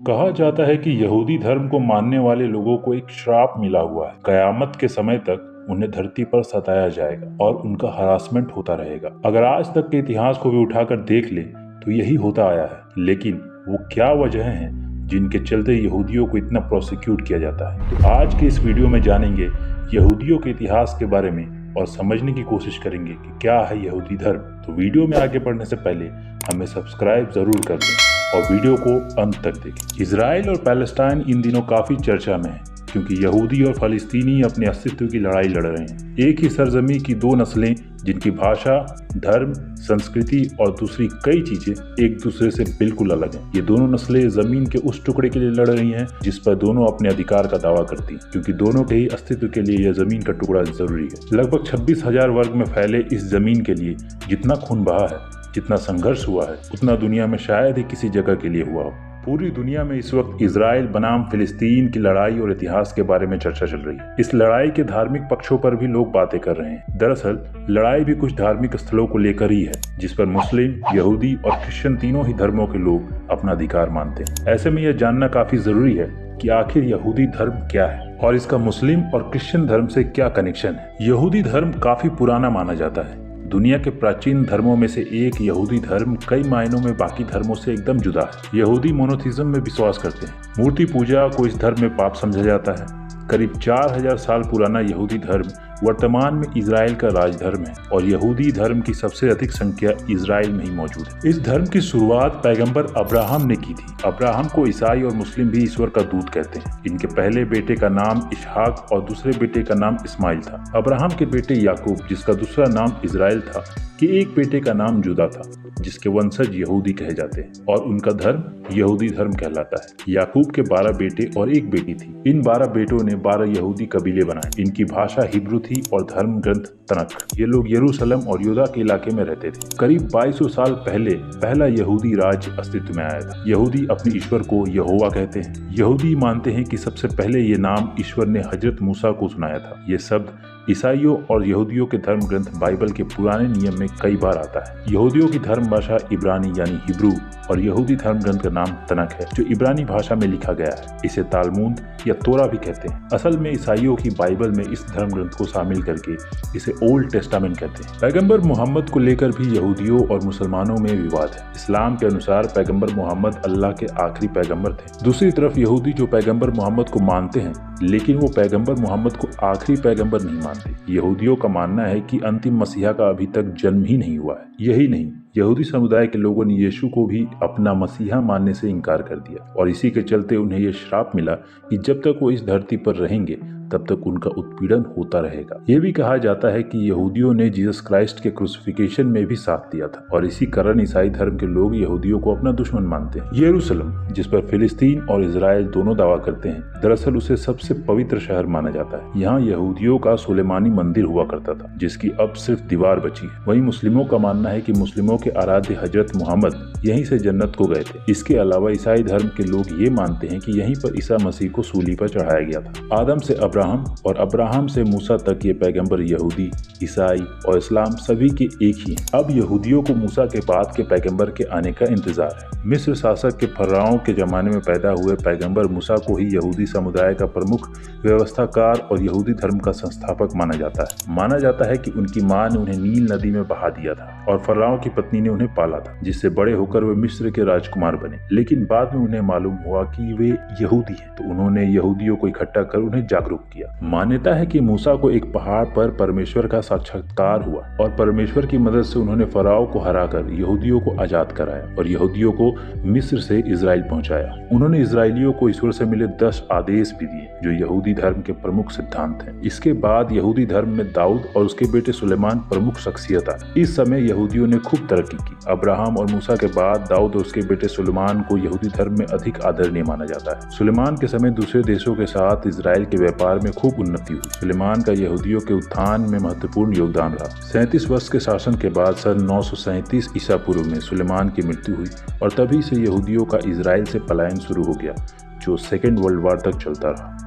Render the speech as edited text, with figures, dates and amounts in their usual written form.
कहा जाता है कि यहूदी धर्म को मानने वाले लोगों को एक श्राप मिला हुआ है। कयामत के समय तक उन्हें धरती पर सताया जाएगा और उनका हरासमेंट होता रहेगा। अगर आज तक के इतिहास को भी उठाकर देख ले तो यही होता आया है। लेकिन वो क्या वजह है जिनके चलते यहूदियों को इतना प्रोसिक्यूट किया जाता है? तो आज के इस वीडियो में जानेंगे यहूदियों के इतिहास के बारे में और समझने की कोशिश करेंगे कि क्या है यहूदी धर्म। तो वीडियो में आगे बढ़ने से पहले हमें सब्सक्राइब जरूर कर दें और वीडियो को अंत तक देखें। इजराइल और पैलेस्टाइन इन दिनों काफी चर्चा में है क्योंकि यहूदी और फलस्तीनी अपने अस्तित्व की लड़ाई लड़ रहे हैं। एक ही सरजमी की दो नस्लें जिनकी भाषा, धर्म, संस्कृति और दूसरी कई चीजें एक दूसरे से बिल्कुल अलग हैं। ये दोनों नस्लें जमीन के उस टुकड़े के लिए लड़ रही हैं जिस पर दोनों अपने अधिकार का दावा करती हैं, क्योंकि दोनों के ही अस्तित्व के लिए यह जमीन का टुकड़ा जरूरी है। लगभग 26,000 वर्ग में फैले इस जमीन के लिए जितना खून बहा है, जितना संघर्ष हुआ है, उतना दुनिया में शायद ही किसी जगह के लिए हुआ हो। पूरी दुनिया में इस वक्त इजराइल बनाम फिलिस्तीन की लड़ाई और इतिहास के बारे में चर्चा चल रही है। इस लड़ाई के धार्मिक पक्षों पर भी लोग बातें कर रहे हैं। दरअसल लड़ाई भी कुछ धार्मिक स्थलों को लेकर ही है जिस पर मुस्लिम, यहूदी और क्रिश्चियन तीनों ही धर्मों के लोग अपना अधिकार मानते हैं। ऐसे में यह जानना काफी जरूरी है कि आखिर यहूदी धर्म क्या है और इसका मुस्लिम और क्रिश्चियन धर्म से क्या कनेक्शन है। यहूदी धर्म काफी पुराना माना जाता है। दुनिया के प्राचीन धर्मों में से एक यहूदी धर्म कई मायनों में बाकी धर्मों से एकदम जुदा है। यहूदी मोनोथिज्म में विश्वास करते हैं। मूर्ति पूजा को इस धर्म में पाप समझा जाता है। करीब 4000 साल पुराना यहूदी धर्म वर्तमान में इजराइल का राजधर्म है और यहूदी धर्म की सबसे अधिक संख्या इजराइल में ही मौजूद है। इस धर्म की शुरुआत पैगंबर अब्राहम ने की थी। अब्राहम को ईसाई और मुस्लिम भी ईश्वर का दूत कहते हैं। इनके पहले बेटे का नाम इसहाक और दूसरे बेटे का नाम इस्माइल था। अब्राहम के बेटे याकूब, जिसका दूसरा नाम इजराइल था, कि एक बेटे का नाम जुदा था, जिसके वंशज यहूदी कहे जाते हैं और उनका धर्म यहूदी धर्म कहलाता है। याकूब के 12 बेटे और एक बेटी थी। इन 12 बेटों ने 12 यहूदी कबीले बनाए। इनकी भाषा हिब्रू थी और धर्म ग्रंथ तनक। ये लोग यरूशलेम और यूदा के इलाके में रहते थे। करीब 2200 साल पहले पहला यहूदी राज्य अस्तित्व में आया था। यहूदी अपने ईश्वर को यहोवा कहते हैं। यहूदी मानते हैं कि सबसे पहले ये नाम ईश्वर ने हजरत मूसा को सुनाया था। ये शब्द ईसाइयों और यहूदियों के धर्म ग्रंथ बाइबल के पुराने नियम में कई बार आता है। यहूदियों की धर्म भाषा इब्रानी यानी हिब्रू और यहूदी धर्म ग्रंथ का नाम तनक है, जो इब्रानी भाषा में लिखा गया है। इसे तालमुद या तोरा भी कहते हैं। असल में ईसाइयों की बाइबल में इस धर्म ग्रंथ को शामिल करके इसे ओल्ड टेस्टामेंट कहते हैं। पैगंबर मोहम्मद को लेकर भी यहूदियों और मुसलमानों में विवाद है। इस्लाम के अनुसार पैगंबर मोहम्मद अल्लाह के आखिरी पैगंबर थे। दूसरी तरफ यहूदी जो पैगंबर मोहम्मद को मानते हैं, लेकिन वो पैगंबर मोहम्मद को आखिरी पैगंबर नहीं मानते। यहूदियों का मानना है कि अंतिम मसीहा का अभी तक जन्म ही नहीं हुआ है। यही नहीं, यहूदी समुदाय के लोगों ने यीशु को भी अपना मसीहा मानने से इनकार कर दिया और इसी के चलते उन्हें यह श्राप मिला कि जब तक वो इस धरती पर रहेंगे तब तक उनका उत्पीड़न होता रहेगा। ये भी कहा जाता है कि यहूदियों ने जीसस क्राइस्ट के क्रूसिफिकेशन में भी साथ दिया था और इसी कारण ईसाई धर्म के लोग यहूदियों को अपना दुश्मन मानते हैं। यरूशलेम, जिस पर फिलिस्तीन और इजराइल दोनों दावा करते हैं, दरअसल उसे सबसे पवित्र शहर माना जाता है। यहाँ यहूदियों का सुलेमानी मंदिर हुआ करता था, जिसकी अब सिर्फ दीवार बची है। वहीं मुस्लिमों का मानना है कि मुस्लिमों के आराध्य हजरत मोहम्मद यहीं से जन्नत को गए थे। इसके अलावा ईसाई धर्म के लोग ये मानते हैं कि यहीं पर ईसा मसीह को सूली पर चढ़ाया गया था। आदम से अब्राहम और अब्राहम से मूसा तक ये पैगंबर यहूदी, ईसाई और इस्लाम सभी के एक ही हैं। अब यहूदियों को मूसा के बाद के पैगंबर के आने का इंतजार है। मिस्र शासक के फर्राओं के जमाने में पैदा हुए पैगंबर मूसा को ही यहूदी समुदाय का प्रमुख व्यवस्थाकार और यहूदी धर्म का संस्थापक माना जाता है। माना जाता है कि उनकी मां ने उन्हें नील नदी में बहा दिया था और फर्राओं की पत्नी ने उन्हें पाला था, जिससे बड़े होकर वे मिस्र के राजकुमार बने। लेकिन बाद में उन्हें मालूम हुआ कि वे यहूदी हैं, तो उन्होंने यहूदियों को इकट्ठा कर उन्हें जागरूक किया। मान्यता है कि मूसा को एक पहाड़ पर परमेश्वर का साक्षात्कार हुआ और परमेश्वर की मदद से उन्होंने फराओ को हराकर यहूदियों को आजाद कराया और यहूदियों को मिस्र से इजराइल पहुंचाया। उन्होंने इजराइलियों को ईश्वर से मिले 10 आदेश भी दिए, जो यहूदी धर्म के प्रमुख सिद्धांत हैं। इसके बाद यहूदी धर्म में दाऊद और उसके बेटे सुलेमान प्रमुख शख्सियत आए। इस समय यहूदियों ने खूब तरक्की की। अब्राहम और मूसा के बाद दाऊद और उसके बेटे सुलेमान को यहूदी धर्म में अधिक आदरणीय माना जाता है। सुलेमान के समय दूसरे देशों के साथ इजराइल के व्यापार में खूब उन्नति हुई। सुलेमान का यहूदियों के उत्थान में महत्वपूर्ण योगदान रहा। 37 वर्ष के शासन के बाद सन 937 ईसा पूर्व में सुलेमान की मृत्यु हुई और तभी से यहूदियों का इजराइल से पलायन शुरू हो गया, जो सेकेंड वर्ल्ड वॉर तक चलता रहा।